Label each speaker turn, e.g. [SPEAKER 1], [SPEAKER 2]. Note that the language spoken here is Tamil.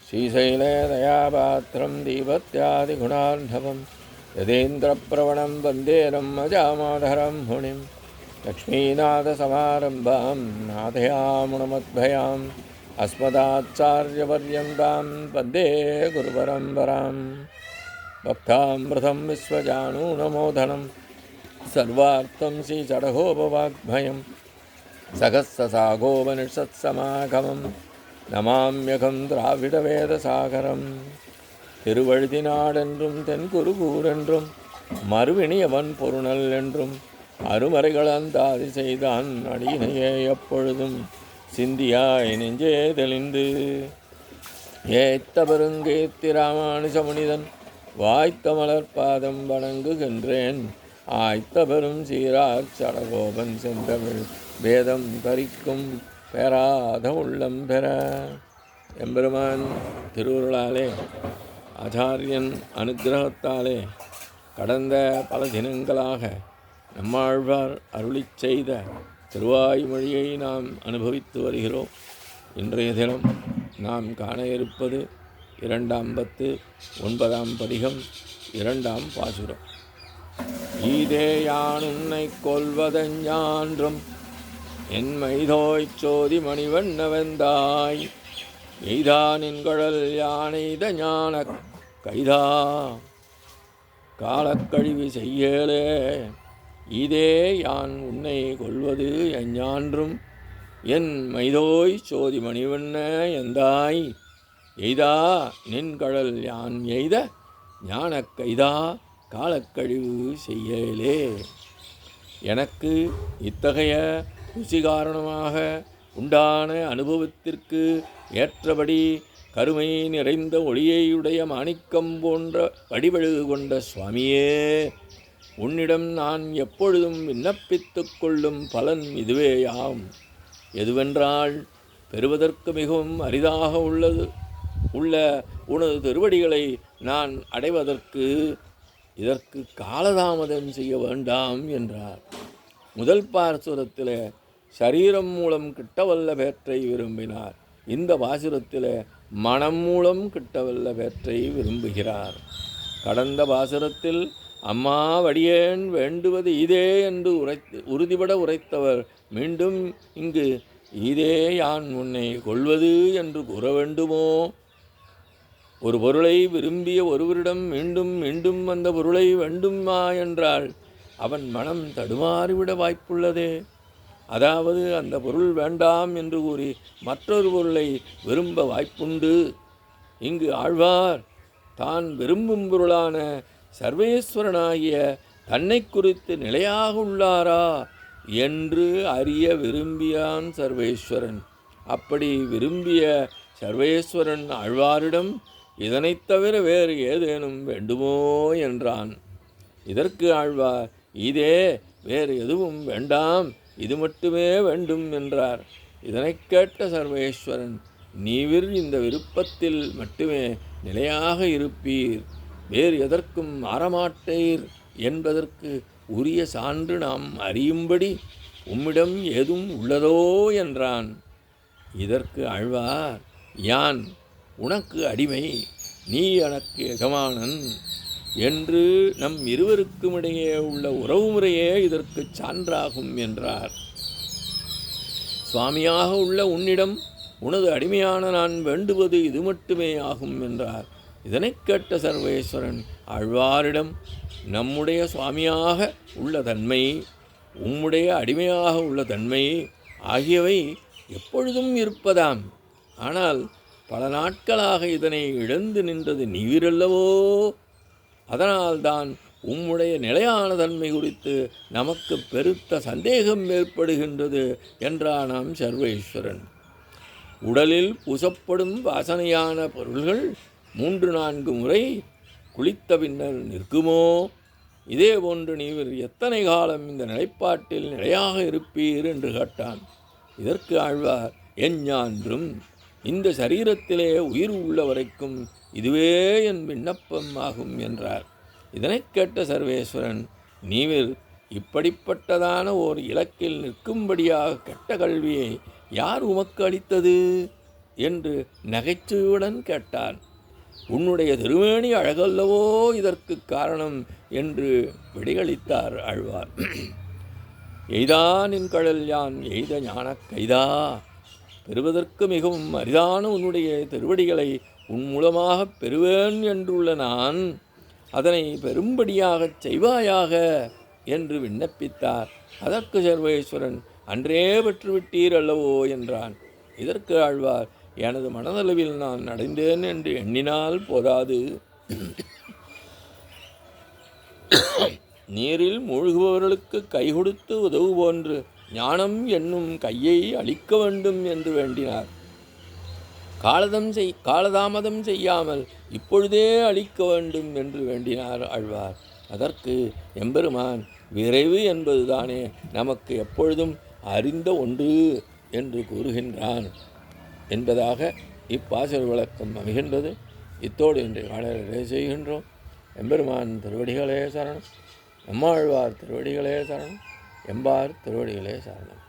[SPEAKER 1] श्रीशैले दयापात्रं दीपत्यादिगुणार्णवं यदेन्द्रप्रवणं वन्दे अजामाधरं मुनिं लक्ष्मीनाथसमारम्भां नाथयामुनमद्भयाम् अस्मदाचार्यपर्यन्तां वन्दे गुरुपरम्परां भक्तामृतं विश्वजानूनमोदनं सर्वार्थं श्रीचडगोपवाग्भयं सहस्रसागोपनिषत्समागमं नमाम्यहं திராவிடவேதசாகரம். திருவழுதினாடென்றும் தென்குருகூரென்றும் மறுவினியவன் பொருணல் என்றும் அருமறைகளந்தாதி செய்தான் அடியினையே எப்பொழுதும் சிந்தியாய் நெஞ்சே தெளிந்து ஏத்த பெருங்கேத்தி ராமானுஜ மனிதன் வாய்த்த மலர்பாதம் வணங்குகின்றேன். ஆய்த்த பெரும் சீரார் சடகோபன் செந்தமிழ் வேதம் தரிக்கும் பெறாத உள்ளம் பெற. எம்பெருமான் திருவுருளாலே ஆச்சாரியன் அனுகிரகத்தாலே கடந்த பல தினங்களாக நம்மாழ்வார் அருளி செய்த திருவாய்மொழியை நாம் அனுபவித்து வருகிறோம். இன்றைய தினம் நாம் காண இருப்பது 259ஆம் பதிகம் 2ஆம் பாசுரம். ஈதே யான் உன்னை கொல்வதஞ்ஞான்றும் என் மைதோய்ச் சோதி மணிவண்ணவெந்தாய் எய்தான் என்கழல் யானைத ஞான கைதா காலக்கழிவு செய்யலே. இதே யான் உன்னை கொள்வது எஞ்ஞான்றும் என் மைதோய் சோதி மணிவண்ண எந்தாய் எய்தா நின்கழல் யான் எய்த ஞான கைதா காலக்கழிவு செய்யலே. எனக்கு இத்தகைய ருசி காரணமாக உண்டான அனுபவத்திற்கு ஏற்றபடி கருமை நிறைந்த ஒளியையுடைய மாணிக்கம் போன்ற வடிவழகு கொண்ட சுவாமியே, உன்னிடம் நான் எப்பொழுதும் விண்ணப்பித்து கொள்ளும் பலன் இதுவேயாம். எதுவென்றால், பெறுவதற்கு மிகவும் அரிதாக உள்ள உனது திருவடிகளை நான் அடைவதற்கு இதற்கு காலதாமதம் செய்ய வேண்டாம் என்றார். முதல் பாசுரத்தில் சரீரம் மூலம் கிட்டவல்ல பேற்றை விரும்பினார். இந்த பாசுரத்தில் மனம் மூலம் கிட்டவல்ல பேற்றை விரும்புகிறார். கடந்த பாசுரத்தில் அம்மா வடியேன் வேண்டுவது இதே என்று உறுதிபட உரைத்தவர் மீண்டும் இங்கு இதே யான் உன்னை கொள்வது என்று கூற வேண்டுமோ? ஒரு பொருளை விரும்பிய ஒருவரிடம் மீண்டும் மீண்டும் அந்த பொருளை வேண்டுமா என்றால் அவன் மனம் தடுமாறிவிட வாய்ப்புள்ளதே. அதாவது அந்த பொருள் வேண்டாம் என்று கூறி மற்றொரு பொருளை விரும்ப வாய்ப்புண்டு. இங்கு ஆழ்வார் தான் விரும்பும் பொருளான சர்வேஸ்வரனாகிய தன்னை குறித்து நிலையாக உள்ளாரா என்று அறிய விரும்பியான் சர்வேஸ்வரன். அப்படி விரும்பிய சர்வேஸ்வரன் ஆழ்வாரிடம் இதனைத் தவிர வேறு ஏதேனும் வேண்டுமோ என்றான். இதற்கு ஆழ்வார் இதே வேறு எதுவும் வேண்டாம், இது மட்டுமே வேண்டும் என்றார். இதனை கேட்ட சர்வேஸ்வரன், நீவிர் இந்த விருப்பத்தில் மட்டுமே நிலையாக இருப்பீர், வேறு எதற்கும் மாறமாட்டீர் என்பதற்கு உரிய சான்று நாம் அறியும்படி உம்மிடம் ஏதும் உள்ளதோ என்றான். இதற்கு ஆழ்வார், யான் உனக்கு அடிமை, நீ எனக்கு எஜமானன் என்று நம் இருவருக்கும் இடையே உள்ள உறவு முறையே இதற்கு சான்றாகும் என்றார். சுவாமியாக உள்ள உன்னிடம் உனது அடிமையான நான் வேண்டுவது இது மட்டுமே ஆகும் என்றார். இதனை கேட்ட சர்வேஸ்வரன் ஆழ்வாரிடம், நம்முடைய சுவாமியாக உள்ள தன்மை, உம்முடைய அடிமையாக உள்ள தன்மை ஆகியவை எப்பொழுதும் இருப்பதாம். ஆனால் பல நாட்களாக இதனை இழந்து நின்றது நீவிரல்லவோ. அதனால்தான் உம்முடைய நிலையான தன்மை குறித்து நமக்கு பெருத்த சந்தேகம் ஏற்படுகின்றது என்றானாம் சர்வேஸ்வரன். உடலில் பூசப்படும் வாசனையான பொருள்கள் 3-4 முறை குளித்த பின்னர் நிற்குமோ? இதே போன்று நீர் எத்தனை காலம் இந்த நிலைப்பாட்டில் நிலையாக இருப்பீர் என்று கேட்டான். இதற்கு ஆழ்வார், எஞ்ஞான்றும் இந்த சரீரத்திலே உயிர் உள்ள வரைக்கும் இதுவே என் விண்ணப்பம் ஆகும் என்றார். இதனை கேட்ட சர்வேஸ்வரன், நீவிர் இப்படிப்பட்டதான ஓர் இலக்கில் நிற்கும்படியாக கெட்ட கல்வியை யார் உமக்கு அளித்தது என்று நகைச்சுவையுடன் கேட்டான். உன்னுடைய திருமேனி அழகல்லவோ இதற்கு காரணம் என்று விடையளித்தார் ஆழ்வார். எய்தா நின் கடல் யான் எய்த ஞானக் கைதா, பெறுவதற்கு மிகவும் அரிதான உன்னுடைய திருவடிகளை உன் மூலமாகப் பெறுவேன் என்றுள்ள நான் அதனை பெரும்படியாகச் செய்வாயாக என்று விண்ணப்பித்தார். அதற்கு சர்வேஸ்வரன் அன்றே பெற்றுவிட்டீர் அல்லவோ என்றான். இதற்கு ஆழ்வார், எனது மனதளவில் நான் அடைந்தேன் என்று எண்ணினால் போதாது, நீரில் மூழ்குபவர்களுக்கு கை கொடுத்து உதவு போன்று ஞானம் என்னும் கையை அளிக்க வேண்டும் என்று வேண்டினார். காலதாமதம் செய்யாமல் இப்பொழுதே அளிக்க வேண்டும் என்று வேண்டினார் ஆழ்வார். அதற்கு எம்பெருமான், விரைவு என்பதுதானே நமக்கு எப்பொழுதும் அறிந்த ஒன்று என்று கூறுகின்றான் என்பதாக இப்பாசல் விளக்கம் அமைகின்றது. இத்தோடு இன்றைய காலையிலே செய்கின்றோம். எம்பெருமான் திருவடிகளே சரணம். நம்மாழ்வார் திருவடிகளே சரணம். எம்பார் திருவடிகளே சரணம்.